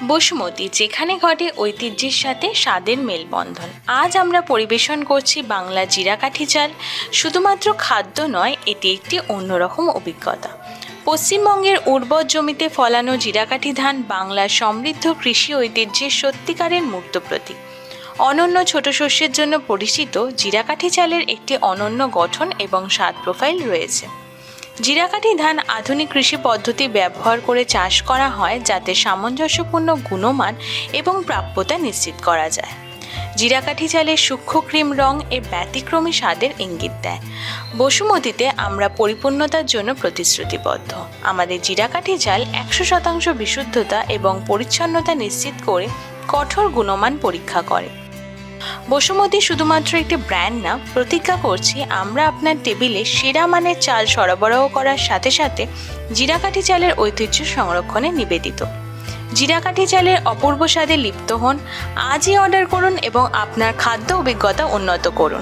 বসুমতী, যেখানে ঘটে ঐতিহ্যের সাথে স্বাদের মেলবন্ধন। আজ আমরা পরিবেশন করছি বাংলা জিরাকাঠি চাল। শুধুমাত্র খাদ্য নয়, এটি একটি অন্যরকম অভিজ্ঞতা। পশ্চিমবঙ্গের উর্বর জমিতে ফলানো জিরাকাঠি ধান বাংলার সমৃদ্ধ কৃষি ঐতিহ্যের সত্যিকারের মূর্ত প্রতীক। অনন্য ছোট শস্যের জন্য পরিচিত জিরাকাঠি চালের একটি অনন্য গঠন এবং স্বাদ প্রোফাইল রয়েছে। জিরাকাঠি ধান আধুনিক কৃষি পদ্ধতি ব্যবহার করে চাষ করা হয়, যাতে সামঞ্জস্যপূর্ণ গুণমান এবং প্রাপ্যতা নিশ্চিত করা যায়। জিরাকাঠি চালের সূক্ষ্ম ক্রিম রং এর ব্যতিক্রমী স্বাদের ইঙ্গিত দেয়। বসুমতীতে আমরা পরিপূর্ণতার জন্য প্রতিশ্রুতিবদ্ধ। আমাদের জিরাকাঠি চাল 100% বিশুদ্ধতা এবং পরিচ্ছন্নতা নিশ্চিত করে কঠোর গুণমান পরীক্ষা করে। বসুমতী শুধুমাত্র একটি ব্র্যান্ড না, প্রতিজ্ঞা করছি আমরা আপনার টেবিলে সেরা মানের চাল সরবরাহ করার সাথে সাথে জিরাকাঠি চালের ঐতিহ্য সংরক্ষণে নিবেদিত। জিরাকাঠি চালের অপূর্ব স্বাদে লিপ্ত হন। আজই অর্ডার করুন এবং আপনার খাদ্য অভিজ্ঞতা উন্নত করুন।